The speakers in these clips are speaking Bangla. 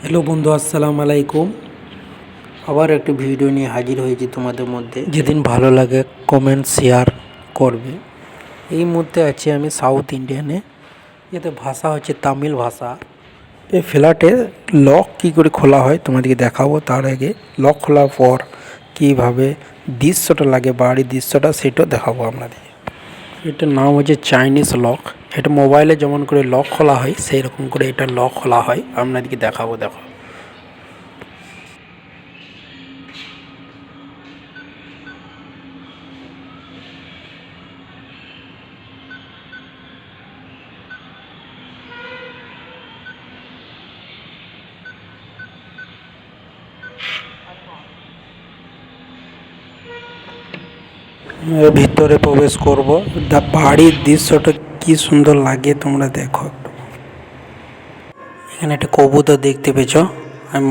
হ্যালো বন্ধু, আসসালামু আলাইকুম। আবার একটি ভিডিও নিয়ে হাজির হয়েছি তোমাদের মধ্যে। যেদিন ভালো লাগে কমেন্ট শেয়ার করবে। এই মুহূর্তে আছি আমি সাউথ ইন্ডিয়ানে। এতে ভাষা হচ্ছে তামিল ভাষা। এই ফ্ল্যাটে লক কী করে খোলা হয় তোমাদেরকে দেখাবো। তার আগে লক খোলার পর কীভাবে দৃশ্যটা লাগে, বাড়ির দৃশ্যটা, সেটাও দেখাবো আপনাদের। এটার নাম হচ্ছে চাইনিজ লক। এটা মোবাইলে যেমন করে লক খোলা হয় সেই রকম করে এটা লক খোলা হয়। আপনাদেরকে দেখাবো, দেখো। ভিতরে প্রবেশ করব। বাড়ির দৃশ্যটা কি সুন্দর লাগে তোমরা দেখো। এখানে একটা কবুতর দেখতে পেয়েছ,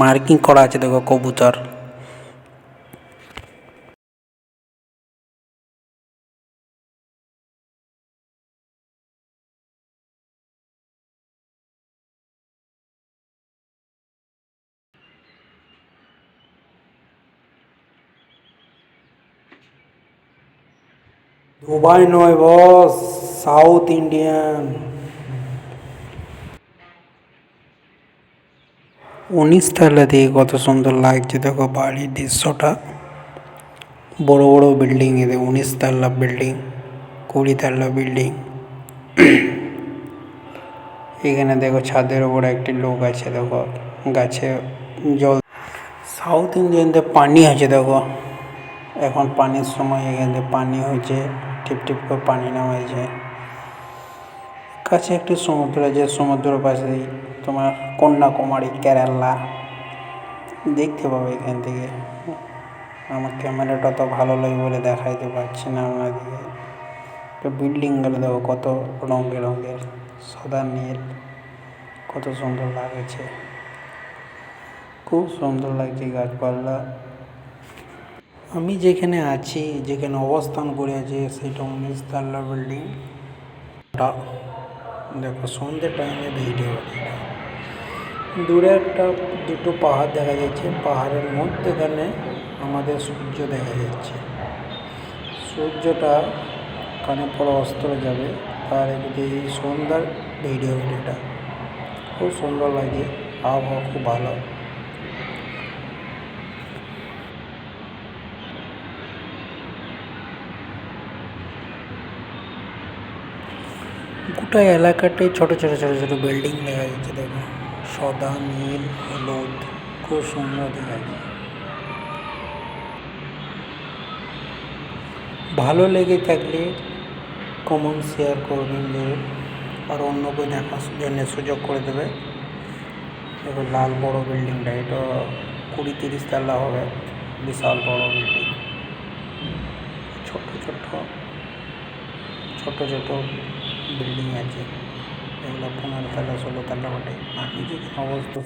মার্কিং করা আছে, দেখো কবুতর। দুবাই নয় বস, সাউথ ইন্ডিয়ান। 19 তলা দিয়ে কত সুন্দর লাগছে দেখো বাড়ির দৃশ্যটা। বড় বড় বিল্ডিং, এদের 19 তলা বিল্ডিং, 20 তলা বিল্ডিং। এখানে দেখো ছাদের উপরে একটি লোক আছে, দেখো গাছে জল। সাউথ ইন্ডিয়ানদের পানি আছে দেখো, এখন পানির সময়। এখানে পানি হয়েছে, টিপ টিপ করে পানি নামাইছে। কাছে একটি সমুদ্র আছে, সমুদ্রের পাশেই তোমার কন্যাকুমারী, কেরালা দেখতে পাবে এখান থেকে। আমার ক্যামেরাটা তো ভালো লাগে বলে দেখাইতে পারছি না আপনাদেরকে। তো বিল্ডিংগুলো দেখো কত রঙের রঙের, সাদা নীল, কত সুন্দর লাগছে। খুব সুন্দর লাগছে গাছপালা। আমি যেখানে আছি, যেখানে অবস্থান করে আছি, সেটা 19 তলা বিল্ডিং। দেখো সন্ধ্যে টাইমে ভিডিও। দূরে দুটো পাহাড় দেখা যাচ্ছে, পাহাড়ের মধ্যেখানে আমাদের সূর্য দেখা যাচ্ছে। সূর্যটা কানে পরে অস্ত যাবে, তার এই সন্ধ্যার ভিডিওটা খুব সুন্দর লাগে। আবহাওয়া খুব ভালো। গোটা এলাকাটাই ছোট ছোট ছোট ছোট বিল্ডিং দেখা যাচ্ছে, দেখো সাদা নীল হলুদ, খুব সুন্দর দেখা যাচ্ছে। ভালো লেগে থাকলে কমেন্ট শেয়ার করবেন, যে আর অন্যকে দেখার জন্য সুযোগ করে দেবে। দেখো লাল বড় বিল্ডিংটা, এটা 20-30 তলা হবে, বিশাল বড় বিল্ডিং। ছোট ছোট ছোট ছোট বিল্ডিং আছে, এগুলো 15 তলা 16 তলা বটে। আমি যেখানে অবস্থা